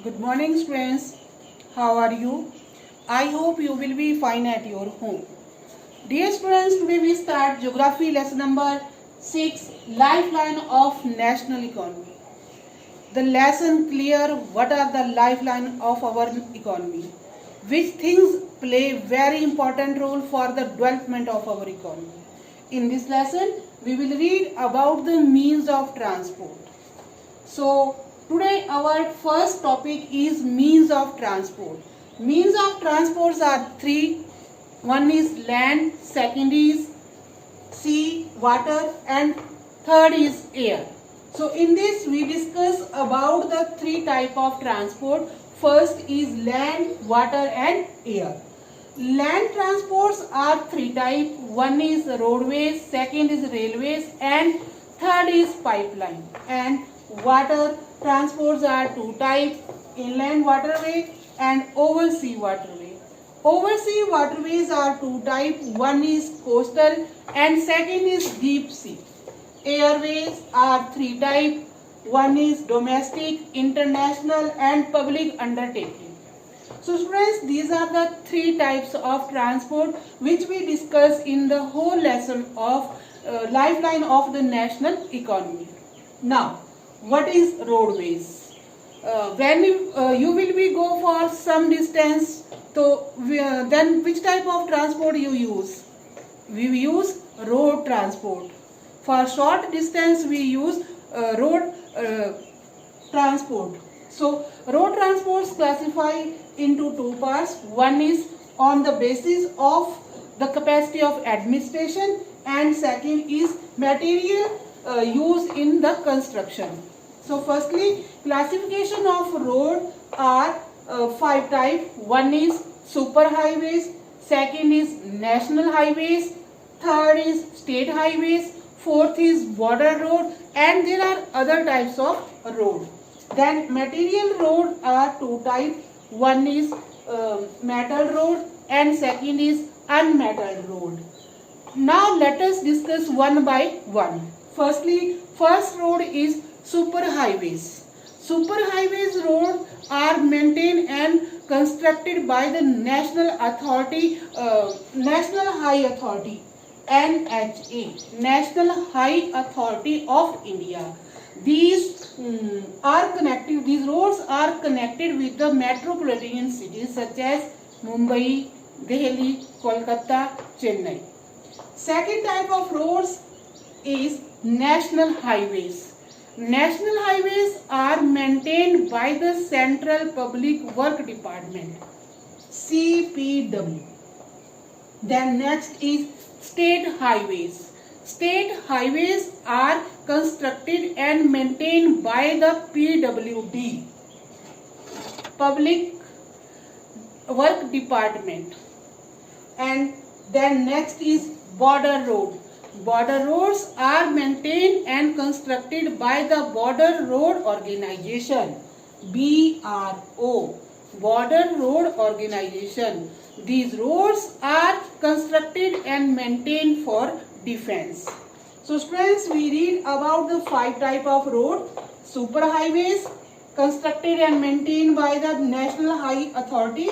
Good morning, students. How are you? I hope you will be fine at your home. Dear students, today we start Geography lesson number 6, Lifeline of National Economy. The lesson clear what are the lifeline of our economy, which things play very important role for the development of our economy. In this lesson, we will read about the means of transport. So today our first topic is means of transport. Means of transports are three. One is land, second is sea, water, and third is air. So in this we discuss about the three type of transport. First is land, water, and air. Land transports are three type. One is roadways, second is railways, and third is pipeline. And water transports are two type: inland waterway and oversea waterway. Oversea waterways are two type. One is coastal and second is deep sea. Airways are three type. One is domestic, international, and public undertaking. So students, these are the three types of transport which we discuss in the whole lesson of lifeline of the national economy. Now, what is roadways? When you will be go for some distance, so then which type of transport you use? We use road transport. For short distance, we use road transport. So road transports classify into two parts. One is on the basis of the capacity of administration, and second is material used in the construction. So firstly, classification of road are five types. One is super highways, second is national highways, third is state highways, fourth is border road, and there are other types of road. Then material road are two types. One is metal road and second is unmetal road. Now let us discuss one by one. Firstly, first road is super highways. Super highways road are maintained and constructed by the National High Authority, NHA, National High Authority of India. These roads are connected with the metropolitan cities such as Mumbai, Delhi, Kolkata, Chennai. Second type of roads is national highways. National highways are maintained by the Central Public Work Department, CPW. Then next is state highways. State highways are constructed and maintained by the PWD, Public Work Department. And then next is border road. Border roads are maintained and constructed by the Border Road Organization, BRO, Border Road Organization. These roads are constructed and maintained for defense. So students, we read about the five type of road. Super highways constructed and maintained by the National High Authority,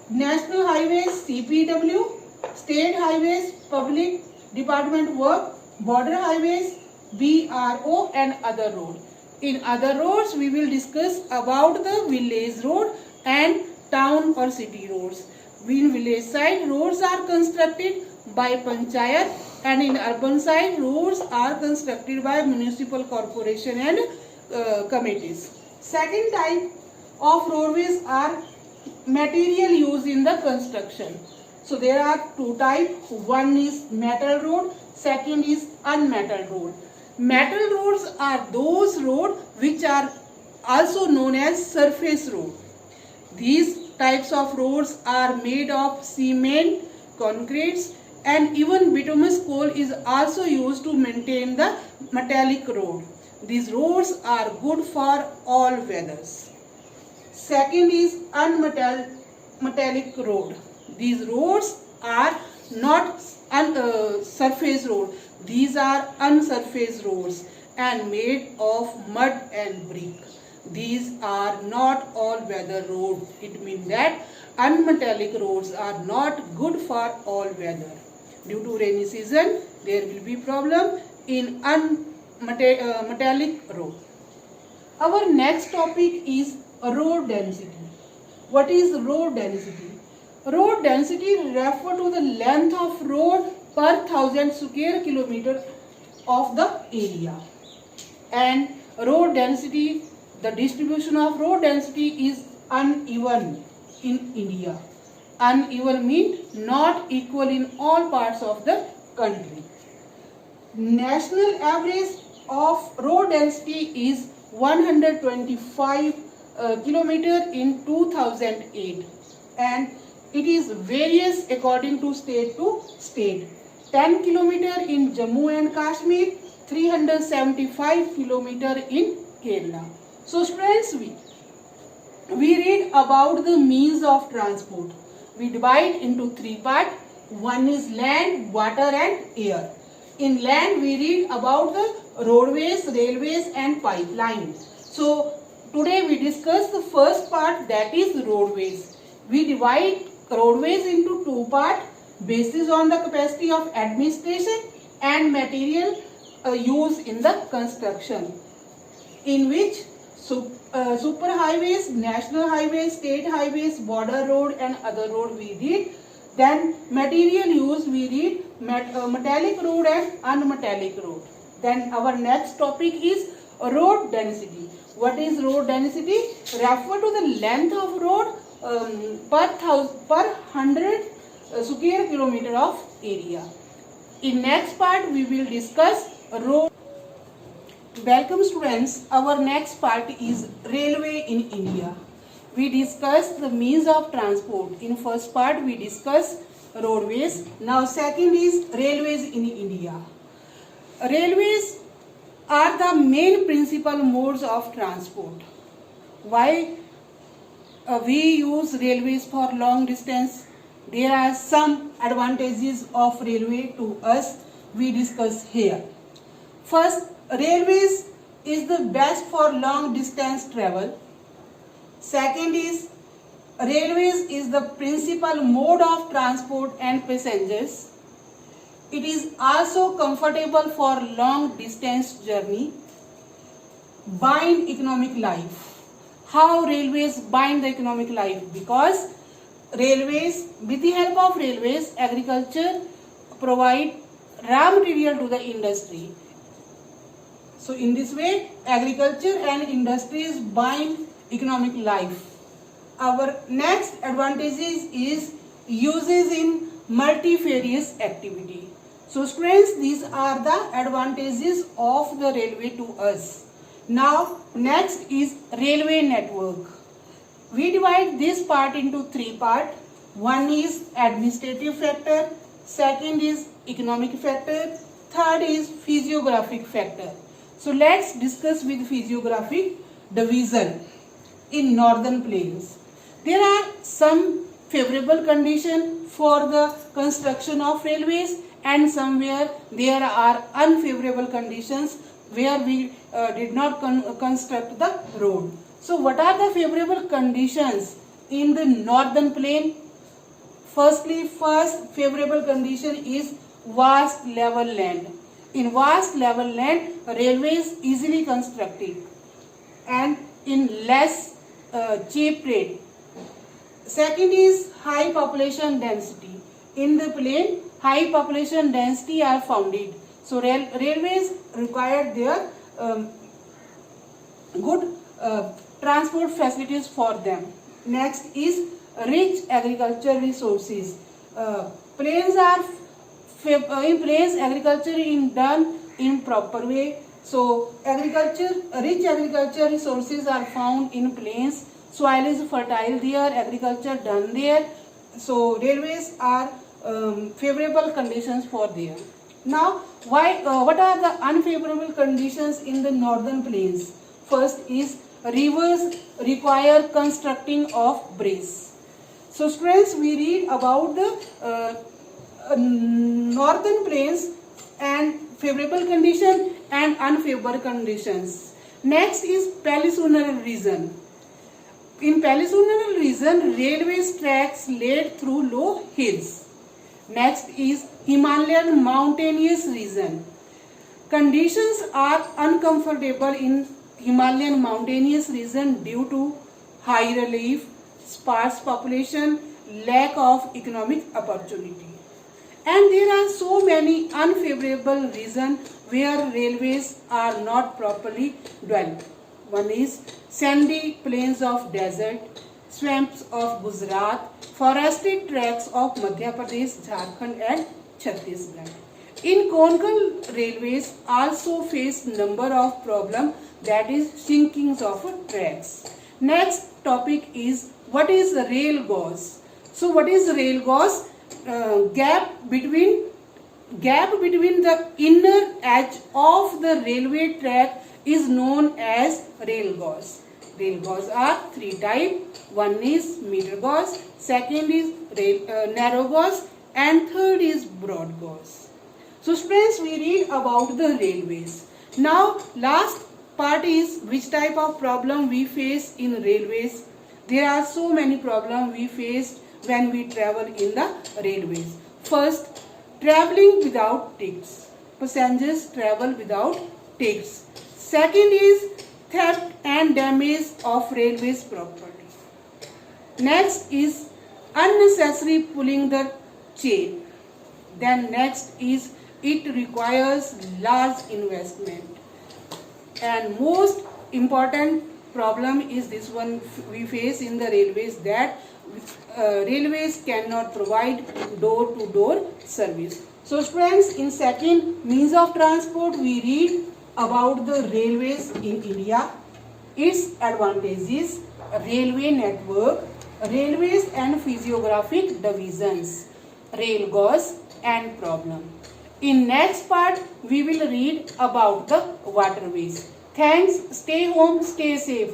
national highways CPW, state highways Public Department Work, border highways BRO, and other road. In other roads we will discuss about the village road and town or city roads. In village side roads are constructed by panchayat, and in urban side roads are constructed by municipal corporation and committees. Second type of roadways are material used in the construction. So there are two types. One is metal road, second is unmetal road. Metal roads are those roads which are also known as surface road. These types of roads are made of cement, concretes, and even bituminous coal is also used to maintain the metallic road. These roads are good for all weathers. Second is unmetallic road. These roads are not surface road. These are unsurfaced roads and made of mud and brick. these are not all-weather roads. It means that unmetallic roads are not good for all weather. Due to rainy season, there will be problem in unmetallic road. Our next topic is road density. What is road density? Road density refers to the length of road per 1000 square kilometer of the area. And road density, the distribution of road density is uneven in India. Uneven means not equal in all parts of the country. National average of road density is 125 kilometer in 2008, and it is various according to state to state. 10 kilometer in Jammu and Kashmir, 375 kilometer in Kerala. So students, we read about the means of transport. We divide into three parts. One is land, water and air. In land we read about the roadways, railways and pipelines. So today we discuss the first part, that is roadways. We divide roadways into two parts basis on the capacity of administration and material used in the construction, in which super highways, national highways, state highways, border road and other road we read. Then material use we read metallic road and unmetallic road. Then our next topic is road density. What is road density? Refer to the length of road per 100 square kilometer of area. In next part we will discuss road. Welcome students, our next part is railway in India. We discussed the means of transport. In first part we discussed roadways. Now second is railways in India. Railways are the main principal modes of transport. Why we use railways for long distance? There are some advantages of railway to us. We discuss here. First, railways is the best for long distance travel. Second is, railways is the principal mode of transport and passengers. It is also comfortable for long distance journey. Bind economic life. How railways bind the economic life? Because railways, with the help of railways, agriculture provide raw material to the industry. So in this way, agriculture and industries bind economic life. Our next advantages is uses in multifarious activity. So students, these are the advantages of the railway to us. Now next is railway network. We divide this part into three parts. One is administrative factor, second is economic factor, third is physiographic factor. So let's discuss with physiographic division. In northern plains, there are some favorable conditions for the construction of railways, and somewhere there are unfavorable conditions where we did not construct the road. So what are the favorable conditions in the northern plain? Firstly, first favorable condition is vast level land. In vast level land, railways easily constructed and in less cheap rate. Second is high population density. In the plain, high population density are founded. So railways require their good transport facilities for them. Next is rich agricultural resources. Plains are in plains agriculture is done in proper way. So rich agricultural resources are found in plains. Soil is fertile there, agriculture done there. So railways are favorable conditions for there. Now, what are the unfavorable conditions in the northern plains? First is rivers require constructing of bridges. So students, we read about the northern plains and favorable condition and unfavorable conditions. Next is Peninsular region. In Peninsular region, railways tracks laid through low hills. Next is Himalayan mountainous region. Conditions are uncomfortable in Himalayan mountainous region due to high relief, sparse population, lack of economic opportunity. And there are so many unfavorable regions where railways are not properly developed. One is sandy plains of desert, swamps of Gujarat, forested tracts of Madhya Pradesh, Jharkhand and Chhattisgarh. In conical railways also face number of problems, that is sinkings of tracks. Next topic is what is rail gauge. So what is rail gauge? Gap between the inner edge of the railway track is known as rail gauge. Rail gauge are three types. One is meter gauge, second is narrow gauge, and third is broad gauge. So students, we read about the railways. Now last part is which type of problem we face in railways. There are so many problems we face when we travel in the railways. First, traveling without tickets. Passengers travel without tickets. Second is theft and damage of railways property. Next is unnecessary pulling the chain. Then next is it requires large investment. And most important problem is this one we face in the railways, that railways cannot provide door-to-door service. So students, in second means of transport we read about the railways in India, its advantages, railway network, railways and physiographic divisions, rail gauge and problem. In next part we will read about the waterways. Thanks. Stay home, stay safe.